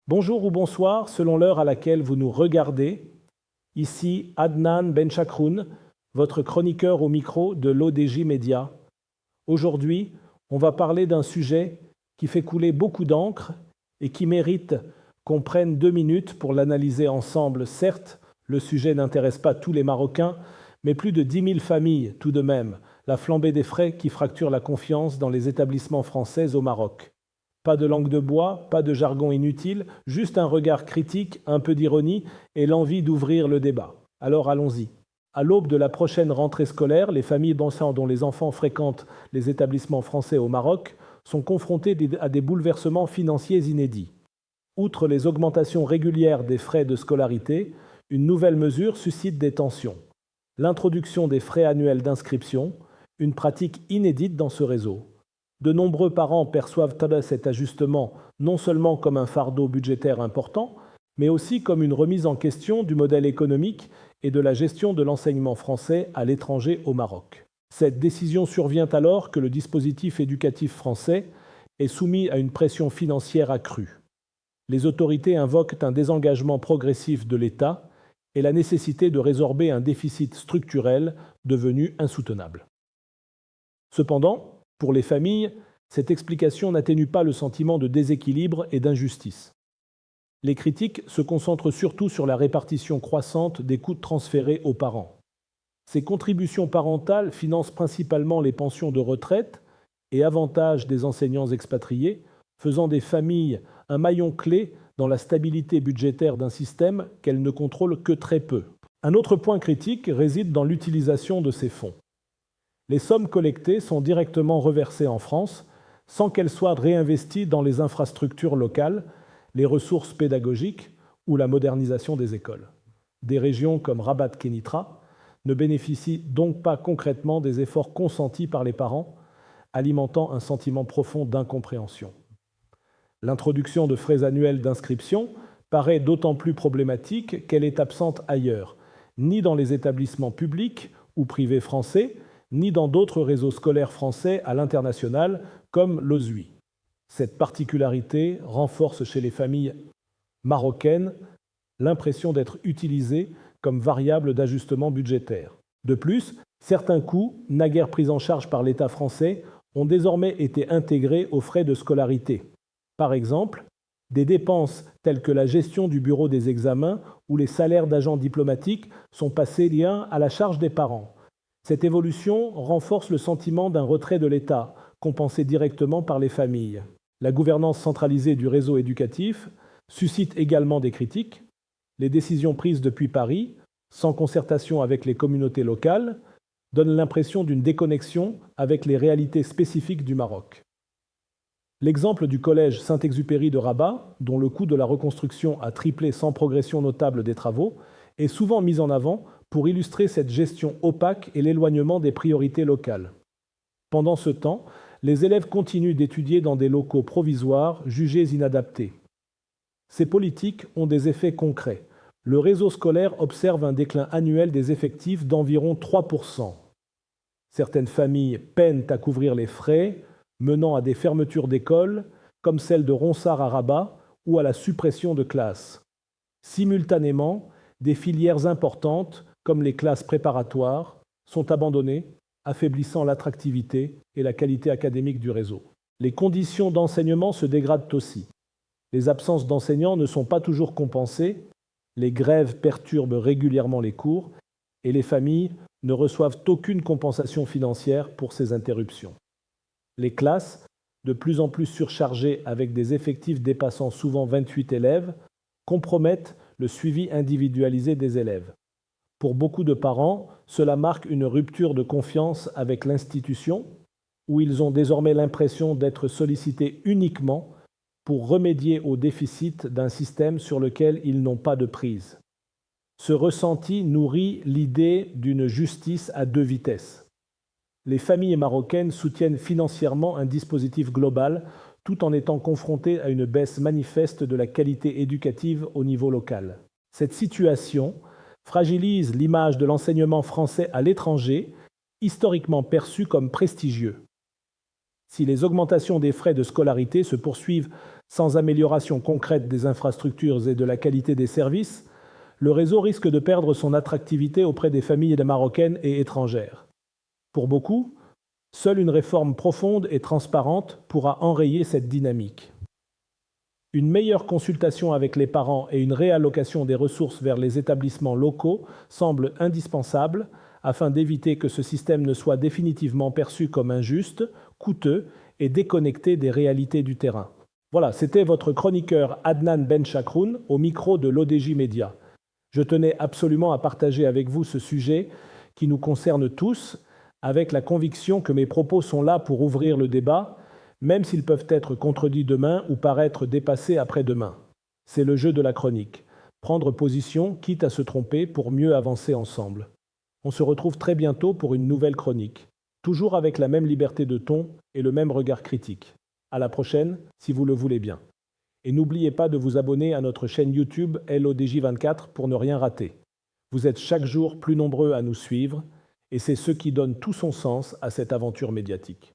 Bonjour ou bonsoir, selon l'heure à laquelle vous nous regardez. Ici Adnan Benchakroun, votre chroniqueur au micro de l'ODJ Média. Aujourd'hui, on va parler d'un sujet qui fait couler beaucoup d'encre et qui mérite qu'on prenne 2 minutes pour l'analyser ensemble. Certes, le sujet n'intéresse pas tous les Marocains, mais plus de 10 000 familles tout de même. La flambée des frais qui fracture la confiance dans les établissements français au Maroc. Pas de langue de bois, pas de jargon inutile, juste un regard critique, un peu d'ironie et l'envie d'ouvrir le débat. Alors allons-y. À l'aube de la prochaine rentrée scolaire, les familles dont les enfants fréquentent les établissements français au Maroc sont confrontées à des bouleversements financiers inédits. Outre les augmentations régulières des frais de scolarité, une nouvelle mesure suscite des tensions. L'introduction des frais annuels d'inscription, une pratique inédite dans ce réseau. De nombreux parents perçoivent cet ajustement non seulement comme un fardeau budgétaire important, mais aussi comme une remise en question du modèle économique et de la gestion de l'enseignement français à l'étranger au Maroc. Cette décision survient alors que le dispositif éducatif français est soumis à une pression financière accrue. Les autorités invoquent un désengagement progressif de l'État et la nécessité de résorber un déficit structurel devenu insoutenable. Cependant, pour les familles, cette explication n'atténue pas le sentiment de déséquilibre et d'injustice. Les critiques se concentrent surtout sur la répartition croissante des coûts transférés aux parents. Ces contributions parentales financent principalement les pensions de retraite et avantages des enseignants expatriés, faisant des familles un maillon clé dans la stabilité budgétaire d'un système qu'elles ne contrôlent que très peu. Un autre point critique réside dans l'utilisation de ces fonds. Les sommes collectées sont directement reversées en France sans qu'elles soient réinvesties dans les infrastructures locales, les ressources pédagogiques ou la modernisation des écoles. Des régions comme Rabat-Kénitra ne bénéficient donc pas concrètement des efforts consentis par les parents, alimentant un sentiment profond d'incompréhension. L'introduction de frais annuels d'inscription paraît d'autant plus problématique qu'elle est absente ailleurs, ni dans les établissements publics ou privés français, ni dans d'autres réseaux scolaires français à l'international, comme l'OSUI. Cette particularité renforce chez les familles marocaines l'impression d'être utilisées comme variable d'ajustement budgétaire. De plus, certains coûts, naguère pris en charge par l'État français, ont désormais été intégrés aux frais de scolarité. Par exemple, des dépenses telles que la gestion du bureau des examens ou les salaires d'agents diplomatiques sont passés à la charge des parents. Cette évolution renforce le sentiment d'un retrait de l'État, compensé directement par les familles. La gouvernance centralisée du réseau éducatif suscite également des critiques. Les décisions prises depuis Paris, sans concertation avec les communautés locales, donnent l'impression d'une déconnexion avec les réalités spécifiques du Maroc. L'exemple du collège Saint-Exupéry de Rabat, dont le coût de la reconstruction a triplé sans progression notable des travaux, est souvent mis en avant pour illustrer cette gestion opaque et l'éloignement des priorités locales. Pendant ce temps, les élèves continuent d'étudier dans des locaux provisoires jugés inadaptés. Ces politiques ont des effets concrets. Le réseau scolaire observe un déclin annuel des effectifs d'environ 3%. Certaines familles peinent à couvrir les frais, menant à des fermetures d'écoles, comme celle de Ronsard à Rabat, ou à la suppression de classes. Simultanément, des filières importantes, comme les classes préparatoires, sont abandonnées, affaiblissant l'attractivité et la qualité académique du réseau. Les conditions d'enseignement se dégradent aussi. Les absences d'enseignants ne sont pas toujours compensées, les grèves perturbent régulièrement les cours et les familles ne reçoivent aucune compensation financière pour ces interruptions. Les classes, de plus en plus surchargées avec des effectifs dépassant souvent 28 élèves, compromettent le suivi individualisé des élèves. Pour beaucoup de parents, cela marque une rupture de confiance avec l'institution, où ils ont désormais l'impression d'être sollicités uniquement pour remédier au déficit d'un système sur lequel ils n'ont pas de prise. Ce ressenti nourrit l'idée d'une justice à 2 vitesses. Les familles marocaines soutiennent financièrement un dispositif global tout en étant confrontées à une baisse manifeste de la qualité éducative au niveau local. Cette situation fragilise l'image de l'enseignement français à l'étranger, historiquement perçu comme prestigieux. Si les augmentations des frais de scolarité se poursuivent sans amélioration concrète des infrastructures et de la qualité des services, le réseau risque de perdre son attractivité auprès des familles marocaines et étrangères. Pour beaucoup, seule une réforme profonde et transparente pourra enrayer cette dynamique. Une meilleure consultation avec les parents et une réallocation des ressources vers les établissements locaux semblent indispensables afin d'éviter que ce système ne soit définitivement perçu comme injuste, coûteux et déconnecté des réalités du terrain. Voilà, c'était votre chroniqueur Adnan Benchakroun au micro de l'ODJ Média. Je tenais absolument à partager avec vous ce sujet qui nous concerne tous, avec la conviction que mes propos sont là pour ouvrir le débat, même s'ils peuvent être contredits demain ou paraître dépassés après-demain. C'est le jeu de la chronique. Prendre position, quitte à se tromper, pour mieux avancer ensemble. On se retrouve très bientôt pour une nouvelle chronique, toujours avec la même liberté de ton et le même regard critique. À la prochaine, si vous le voulez bien. Et n'oubliez pas de vous abonner à notre chaîne YouTube LODJ24 pour ne rien rater. Vous êtes chaque jour plus nombreux à nous suivre, et c'est ce qui donne tout son sens à cette aventure médiatique.